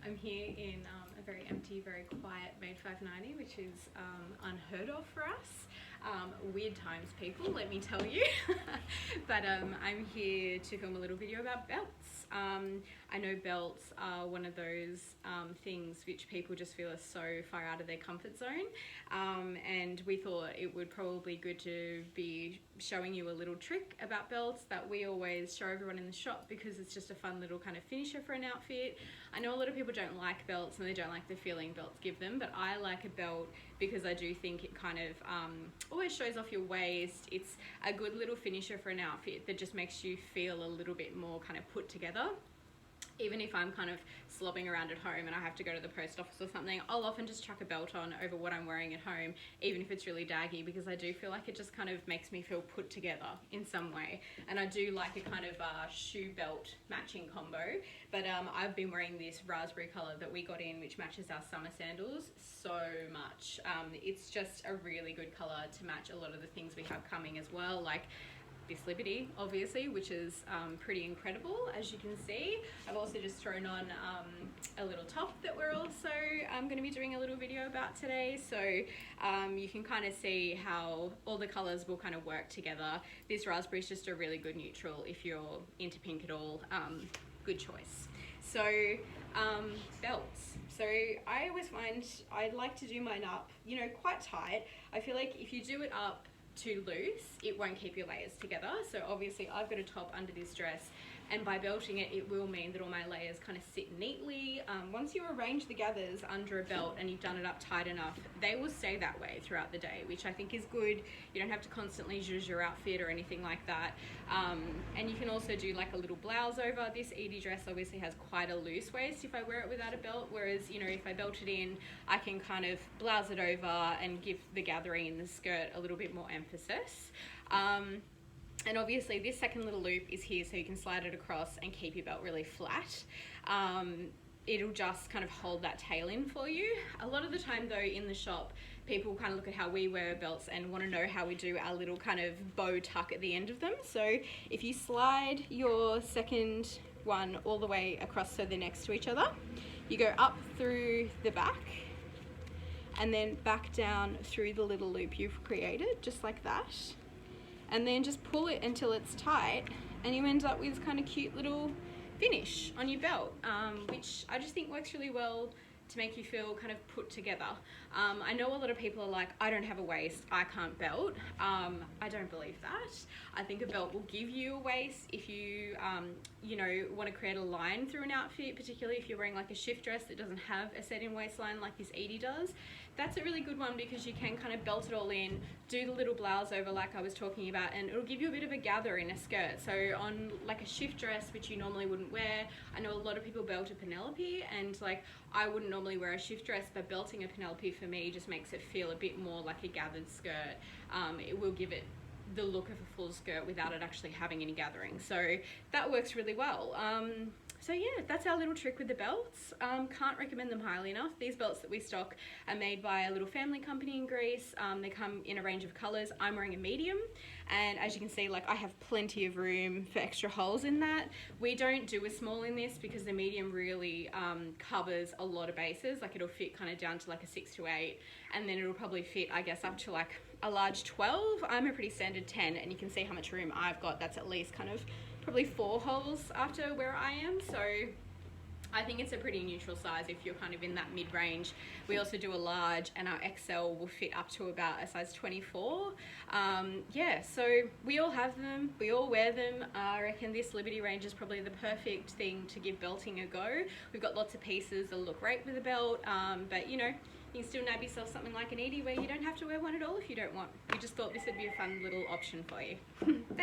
I'm here in a very empty, very quiet Made 590, which is unheard of for us. Weird times, people, let me tell you. But I'm here to film a little video about belts. I know belts are one of those things which people just feel are so far out of their comfort zone, and we thought it would probably be good to be showing you a little trick about belts that we always show everyone in the shop, because it's just a fun little kind of finisher for an outfit. I know a lot of people don't like belts and they don't like the feeling belts give them, but I like a belt because I do think it kind of always shows off your waist. It's a good little finisher for an outfit that just makes you feel a little bit more kind of put together. Even if I'm kind of slobbing around at home and I have to go to the post office or something, I'll often just chuck a belt on over what I'm wearing at home, even if it's really daggy, because I do feel like it just kind of makes me feel put together in some way. And I do like a kind of shoe belt matching combo, but I've been wearing this raspberry color that we got in, which matches our summer sandals so much. It's just a really good color to match a lot of the things we have coming as well, like this Liberty, obviously, which is pretty incredible, as you can see. I've also just thrown on a little top that we're also going to be doing a little video about today, so you can kind of see how all the colors will kind of work together. This raspberry is just a really good neutral if you're into pink at all. Good choice. So belts. So I always find I like to do mine up, you know, quite tight. I feel like if you do it up too loose, it won't keep your layers together. So obviously I've got a top under this dress, and by belting it, it will mean that all my layers kind of sit neatly. Once you arrange the gathers under a belt and you've done it up tight enough, they will stay that way throughout the day, which I think is good. You don't have to constantly zhuzh your outfit or anything like that. And you can also do like a little blouse over. This Edie dress obviously has quite a loose waist if I wear it without a belt, whereas, you know, if I belt it in, I can kind of blouse it over and give the gathering in the skirt a little bit more emphasis. And obviously this second little loop is here so you can slide it across and keep your belt really flat. It'll just kind of hold that tail in for you. A lot of the time though in the shop, people kind of look at how we wear belts and want to know how we do our little kind of bow tuck at the end of them. So if you slide your second one all the way across so they're next to each other, you go up through the back and then back down through the little loop you've created, just like that. And then just pull it until it's tight, and you end up with this kind of cute little finish on your belt, which I just think works really well to make you feel kind of put together. I know a lot of people are like, I don't have a waist, I can't belt. I don't believe that. I think a belt will give you a waist if you, you know, want to create a line through an outfit, particularly if you're wearing like a shift dress that doesn't have a set-in waistline like this Edie does. That's a really good one because you can kind of belt it all in, do the little blouse over like I was talking about, and it'll give you a bit of a gather in a skirt. So on like a shift dress, which you normally wouldn't wear, I know a lot of people belt a Penelope, and like I wouldn't normally wear a shift dress, but belting a Penelope for me just makes it feel a bit more like a gathered skirt. It will give it the look of a full skirt without it actually having any gathering. So that works really well. So yeah, that's our little trick with the belts. Can't recommend them highly enough. These belts that we stock are made by a little family company in Greece. They come in a range of colors. I'm wearing a medium, and as you can see, like I have plenty of room for extra holes in that. We don't do a small in this because the medium really covers a lot of bases. Like it'll fit kind of down to like a 6 to 8, and then it'll probably fit, I guess, up to like a large 12. I'm a pretty standard 10, and you can see how much room I've got. That's at least kind of probably 4 holes after where I am, so I think it's a pretty neutral size if you're kind of in that mid-range. We also do a large, and our XL will fit up to about a size 24. Yeah, so we all have them, we all wear them. I reckon this Liberty range is probably the perfect thing to give belting a go. We've got lots of pieces that look great with a belt, but you know, you can still nab yourself something like an Edie where you don't have to wear one at all if you don't want. We just thought this would be a fun little option for you. Thanks.